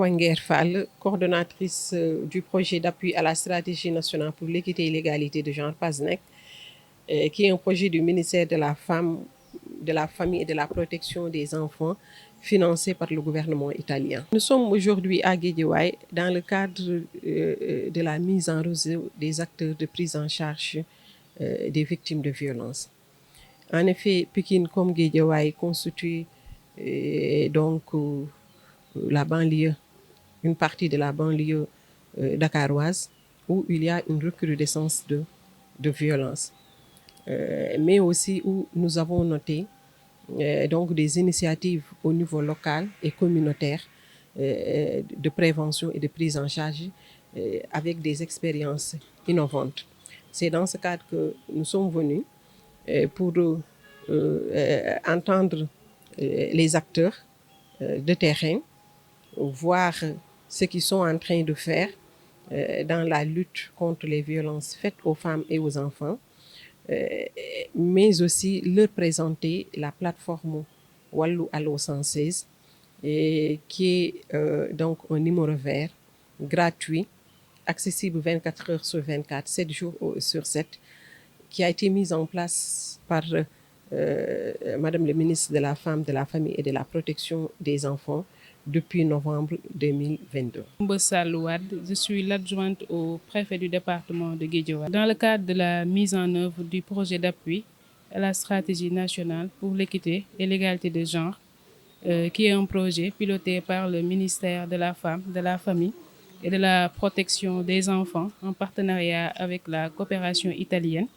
Awanger Fall, coordonnatrice du projet d'appui à la stratégie nationale pour l'équité et l'égalité de genre PASNEC, qui est un projet du ministère de la Femme, de la Famille et de la Protection des enfants, financé par le gouvernement italien. Nous sommes aujourd'hui à Guédiawaye dans le cadre de la mise en réseau des acteurs de prise en charge des victimes de violences. En effet, Pikine comme Guédiawaye constitue donc la banlieue, une partie de la banlieue dakaroise où il y a une recrudescence de violence. Mais aussi où nous avons noté donc des initiatives au niveau local et communautaire de prévention et de prise en charge avec des expériences innovantes. C'est dans ce cadre que nous sommes venus pour entendre les acteurs de terrain, voir ce qu'ils sont en train de faire dans la lutte contre les violences faites aux femmes et aux enfants, mais aussi leur présenter la plateforme Wallu Allo 116, qui est donc un numéro vert gratuit, accessible 24 heures sur 24, 7 jours sur 7, qui a été mise en place par Madame le ministre de la Femme, de la Famille et de la Protection des enfants depuis novembre 2022. Je suis l'adjointe au préfet du département de Guédiawaye. Dans le cadre de la mise en œuvre du projet d'appui à la stratégie nationale pour l'équité et l'égalité de genre, qui est un projet piloté par le ministère de la Femme, de la Famille et de la Protection des enfants en partenariat avec la coopération italienne,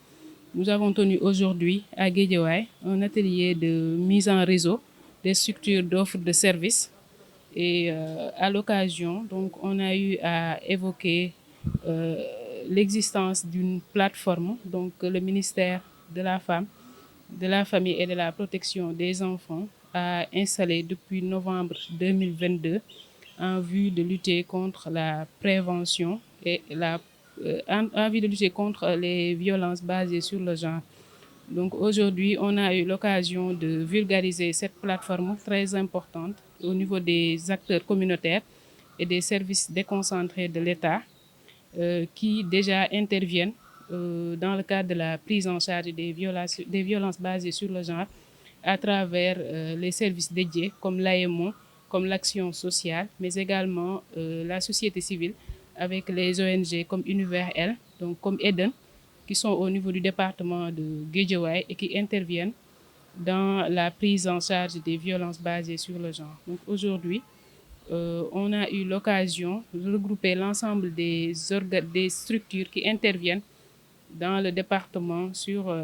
nous avons tenu aujourd'hui à Guédiawaye un atelier de mise en réseau des structures d'offres de services. Et à l'occasion, donc, on a eu à évoquer l'existence d'une plateforme, donc le ministère de la Femme, de la Famille et de la Protection des enfants a installé depuis novembre 2022 en vue de lutter contre la prévention et en vue de lutter contre les violences basées sur le genre. Donc aujourd'hui, on a eu l'occasion de vulgariser cette plateforme très importante au niveau des acteurs communautaires et des services déconcentrés de l'État qui déjà interviennent dans le cadre de la prise en charge des violences basées sur le genre à travers les services dédiés comme l'AMO, comme l'action sociale, mais également la société civile avec les ONG comme Univers L, donc comme Eden, qui sont au niveau du département de Guédiawaye et qui interviennent dans la prise en charge des violences basées sur le genre. Donc aujourd'hui, on a eu l'occasion de regrouper l'ensemble des structures qui interviennent dans le département sur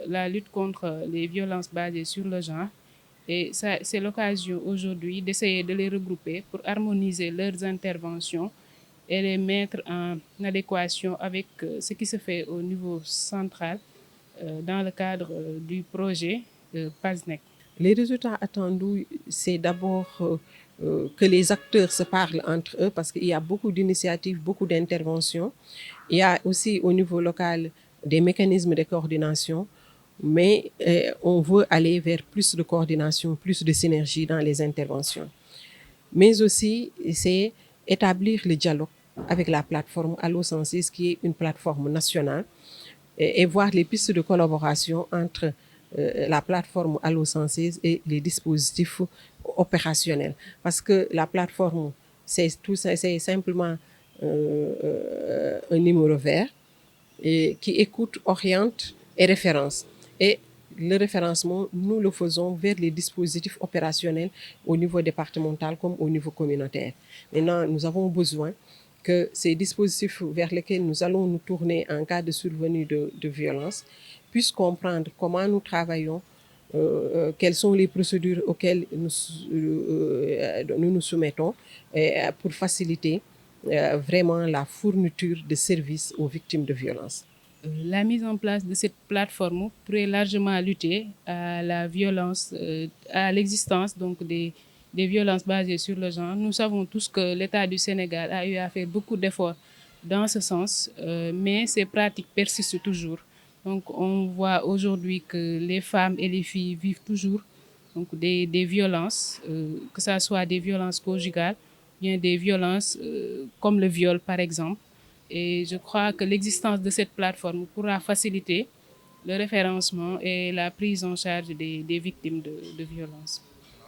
la lutte contre les violences basées sur le genre. Et c'est l'occasion aujourd'hui d'essayer de les regrouper pour harmoniser leurs interventions et les mettre en adéquation avec ce qui se fait au niveau central dans le cadre du projet PASNEC. Les résultats attendus, c'est d'abord que les acteurs se parlent entre eux parce qu'il y a beaucoup d'initiatives, beaucoup d'interventions. Il y a aussi au niveau local des mécanismes de coordination, mais on veut aller vers plus de coordination, plus de synergie dans les interventions. Mais aussi, c'est établir le dialogue avec la plateforme Allo 106, qui est une plateforme nationale, et voir les pistes de collaboration entre la plateforme Allo 116 et les dispositifs opérationnels. Parce que la plateforme, c'est simplement un numéro vert qui écoute, oriente et référence. Et le référencement, nous le faisons vers les dispositifs opérationnels au niveau départemental comme au niveau communautaire. Maintenant, nous avons besoin que ces dispositifs vers lesquels nous allons nous tourner en cas de survenue de violence puissent comprendre comment nous travaillons, quelles sont les procédures auxquelles nous nous soumettons pour faciliter vraiment la fourniture de services aux victimes de violences. La mise en place de cette plateforme pourrait largement lutter à la violence, à l'existence donc des violences basées sur le genre. Nous savons tous que l'État du Sénégal a eu à faire beaucoup d'efforts dans ce sens, mais ces pratiques persistent toujours. Donc on voit aujourd'hui que les femmes et les filles vivent toujours donc des violences, que ce soit des violences conjugales bien des violences comme le viol par exemple. Et je crois que l'existence de cette plateforme pourra faciliter le référencement et la prise en charge des victimes de violences.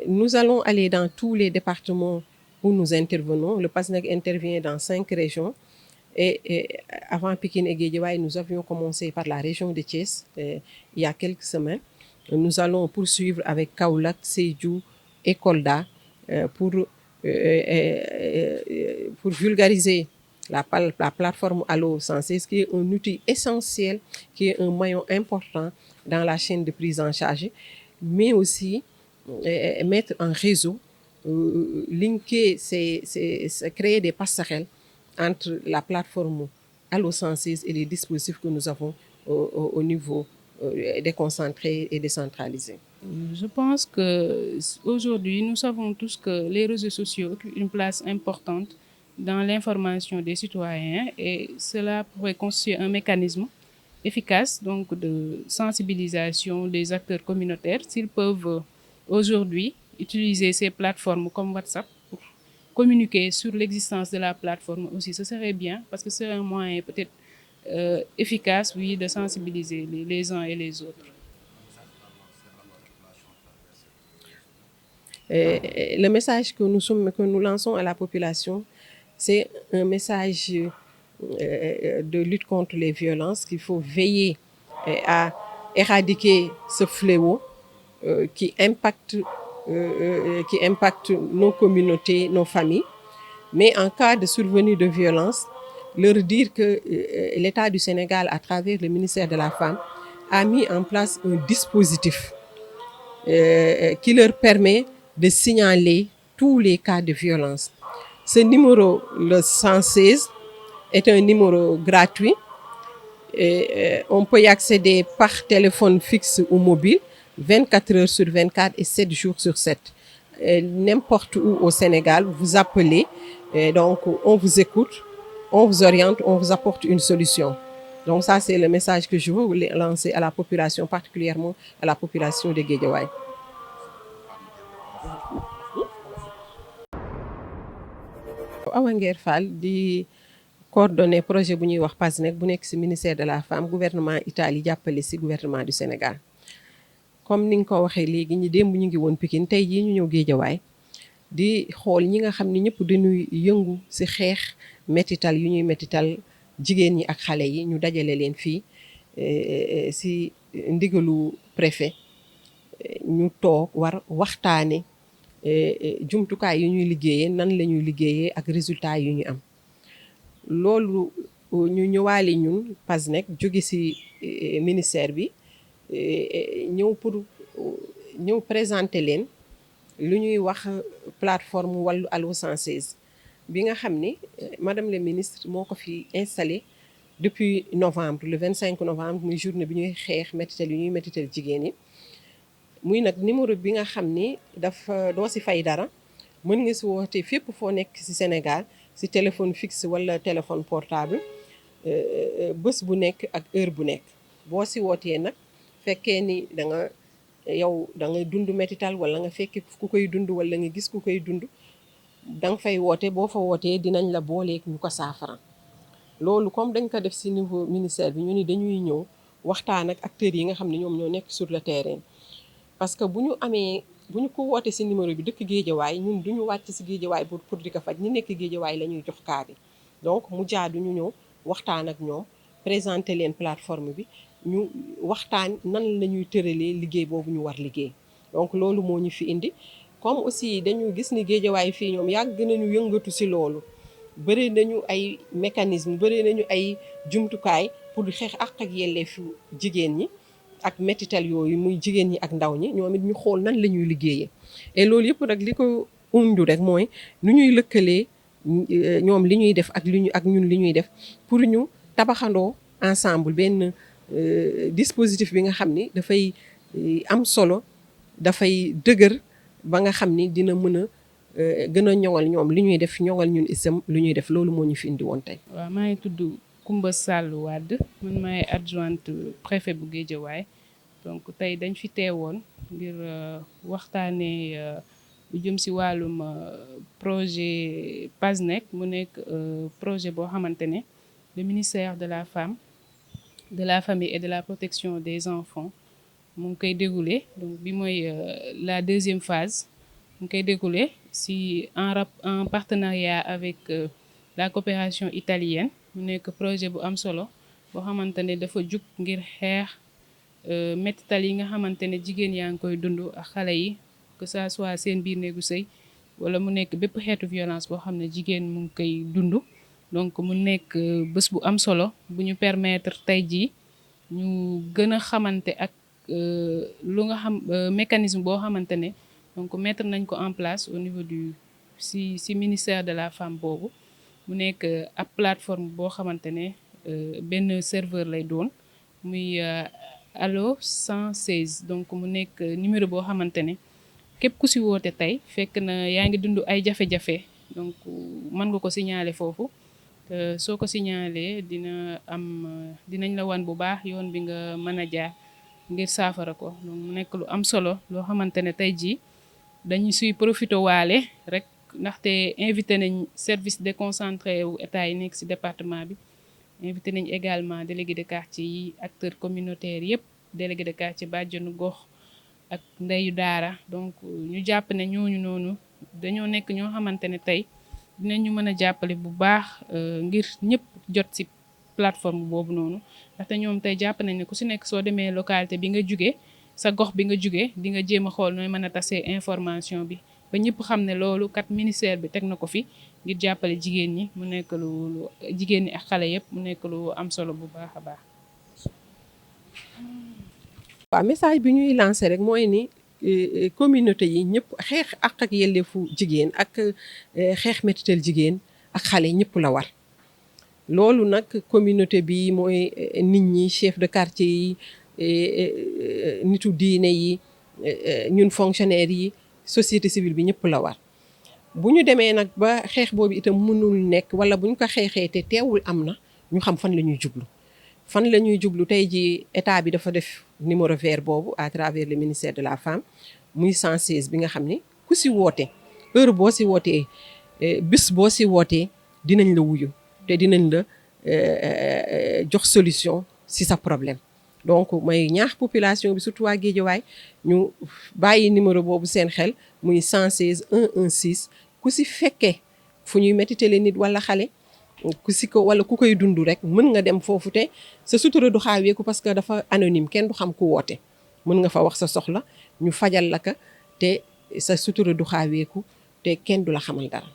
Nous allons aller dans tous les départements où nous intervenons. Le PASNEC intervient dans 5 régions. Et avant Pikine et Guédiawaye, nous avions commencé par la région de Thiès il y a quelques semaines. Nous allons poursuivre avec Kaolack, Sédhiou et Kolda pour vulgariser la plateforme Allo 116, qui est un outil essentiel, qui est un maillon important dans la chaîne de prise en charge, mais aussi mettre en réseau, linker, créer des passerelles entre la plateforme Allo 116 et les dispositifs que nous avons au niveau déconcentré et décentralisé. Je pense qu'aujourd'hui, nous savons tous que les réseaux sociaux occupent une place importante dans l'information des citoyens et cela pourrait constituer un mécanisme efficace donc, de sensibilisation des acteurs communautaires s'ils peuvent aujourd'hui utiliser ces plateformes comme WhatsApp pour communiquer sur l'existence de la plateforme aussi. Ce serait bien parce que c'est un moyen peut-être efficace, oui, de sensibiliser les uns et les autres. Le message que nous lançons à la population, c'est un message de lutte contre les violences, qu'il faut veiller à éradiquer ce fléau qui impacte nos communautés, nos familles. Mais en cas de survenue de violence, leur dire que l'État du Sénégal, à travers le ministère de la Femme, a mis en place un dispositif qui leur permet de signaler tous les cas de violence. Ce numéro, le 116, est un numéro gratuit. Et, on peut y accéder par téléphone fixe ou mobile, 24 heures sur 24 et 7 jours sur 7. N'importe où au Sénégal, vous appelez, et donc on vous écoute, on vous oriente, on vous apporte une solution. Donc ça, c'est le message que je veux lancer à la population, particulièrement à la population de Guédiawaye. Awa Nguer Fall di coordonné projet bu ñuy wax PASNEC bu nekk ci ministère de la femme gouvernement Italie jàppale ci gouvernement du Sénégal. Comme ni nga ko waxee léegi ñi démb ñu ngi woon Pikine tey jii ñu ñëw Guédiawaye di xool ñi nga xam ne ñëpp dañuy yëngu ci xeex métital yu ñuy métital jigéen ñi ak xale yi ñu dajale leen fii ci ndigalu préfet ñu toog war waxtaane jumtukaay yu ñuy liggéeyee nan la ñuy liggéeyee ak résultat yu ñu am. Loolu ñu ñëwaale ñun PASNEC jóge ci ministère bi ñëw présenter leen lu ñuy wax plateforme Wallu Allo 116 bi nga xam ni madame le ministre moo ko fi installé depuis novembre le 25 novembre muy journée bi ñuy xeex métital yu ñuy métital jigéen yi. Muy nag numéro bi nga xam ni dafa doo ci fay dara mën nga ci woote fépp foo nekk ci Sénégal ci téléphone fixe walla téléphone portable bés bu nekk ak heure bu nekk boo ci wootee nag fekkee ni da nga dund métital walla nga fekkee ku koy dund walla nga gis ku koy dund da nga fay woote boo fa wootee dinañ la booleeg ñu ko saafara. Loolu comme dañ ko def ci niveau ministère bi ñu ni dañuy ñëw waxtaan ak acteurs yi nga xam ne ñoom ñoo nekk sur le terrain. Parce que bu ñu ko wootee ci numéro bi dëkk Guédiawaye ñun duñu wàcc ci Guédiawaye pour di ko faj ñi nekk Guédiawaye la ñuy jox cas bi donc mu jaadu ñu ñëw waxtaan ak ñoom présenter leen plateforme bi ñu waxtaan nan la ñuy tëralee liggéey boobu ñu war liggéey. Donc loolu moo ñu fi indi comme aussi dañu gis ni Guédiawaye fii ñoom yàgg nañu yëngatu ci loolu bëri nañu ay mécanisme bëri nañu ay jumtukaay pour xeex ak yelleefu jigéen ñi. Ak métital yooyu muy jigéen ñi ak ndaw ñi ñoom it ñu xool nan la ñuy liggéeyee et loolu yëpp nag li ko undu rek mooy nu ñuy lëkkalee ñoom li ñuy def ak ñun li ñuy def pour ñu tabaxandoo ensemble benn dispositif bi nga xam ni dafay am solo dafay dëgër ba nga xam ni dina mën a gën a ñoŋal ñoom li ñuy def ñoŋal ñun isam lu ñuy def loolu moo ñu fi indi woon tey. waaw maa ngi tudd Koumba Sall Wade man maay adjointe préfet bu Guédiawaye donc tey dañ fi teewoon ngir waxtaanee lu jëm ci wàllum projet PASNEC mu nekk projet boo xamante ne le ministère de la femme de la famille et de la protection des enfants mu ngi koy déroulé donc bi mooy la deuxième phase mu ngi koy déroulé ci en partenariat avec la coopération italienne mu nekk projet bu am solo boo xamante ne dafa jug ngir xeex mettital yi nga xamante ne jigéen yaa ngi koy dund ak xale yi que ça soit seen biir néegu sëy wala mu nekk bépp xeetu violence boo xam ne jigéen mu ngi koy dund donc mu nekk bés bu am solo bu ñu permettre tey jii ñu gën a xamante ak lu nga xam mécanisme boo xamante ne donc mettre nañ ko en place au niveau du ci ministère de la femme boobu mu nekk ab plateforme boo xamante ne benn serveur lay doon muy allo 116 donc mu nekk numéro boo xamante ne képp ku ci woote tey fekk na yaa ngi dund ay jafe-jafe donc mën nga ko signaler foofu soo ko signaler dinañ la wan bu baax yoon bi nga mën a jaar ngir saafara ko donc mu nekk lu am solo loo xamante ne tey jii dañu suy profité waale rek ndaxte invité nañ service déconcentré wu état yi nekk ci département bi invité nañ également délégué de quartier yi acteurs communautaires yëpp délégué de quartier bàjjenu gox ak ndeyu daara donc ñu jàpp ne ñooñu noonu dañoo nekk ñoo xamante ne tey dinañu mën a jàppale bu baax ngir ñëpp jot ci plateforme boobu noonu ndaxte ñoom tey jàpp nañ ne ku ci nekk soo demee localité bi nga jugee sa gox bi nga jugee di nga jéem a xool nooy mën a tasee information bi ba ñëpp xam ne loolu kat ministère bi teg na ko fi ngir jàppale jigéen ñi mu nekk lu jigéen ñi ak xale yëpp mu nekk lu am solo bu baax a baax. waaw message bi ñuy lancé rek mooy ni communauté yi ñëpp xeex ak yelleefu jigéen ak xeex mettital jigéen ak xale ñëpp la war loolu nag communauté bi mooy nit ñi chef de quartier yi nitu diine yi ñun fonctionnaire yi société civile bi ñëpp la war bu ñu demee nag ba xeex boobu itam mënul nekk wala bu ñu ko xeexee te teewul am na ñu xam fan la ñuy jublu fan la ñuy jublu tey ji état bi dafa def numéro vert boobu à travers le ministère de la femme muy 116 bi nga xam ne ku si woote heure boo si wootee bis boo si wootee dinañ la wuyu te dinañ la jox solution si sa problème donc may ñaax population bi surtout waa Guédiawaye ñu bàyyi numéro boobu seen xel muy 116 116 ku si fekkee fu ñuy mettitale nit wala xale ku si ko wala ku koy dund rek mën nga dem foofu te sa sutura du xaaweeku parce que dafa anonyme kenn du xam ku woote mën nga fa wax sa soxla ñu fajal la ka te sa sutura du xaaweeku te kenn du la xamal dara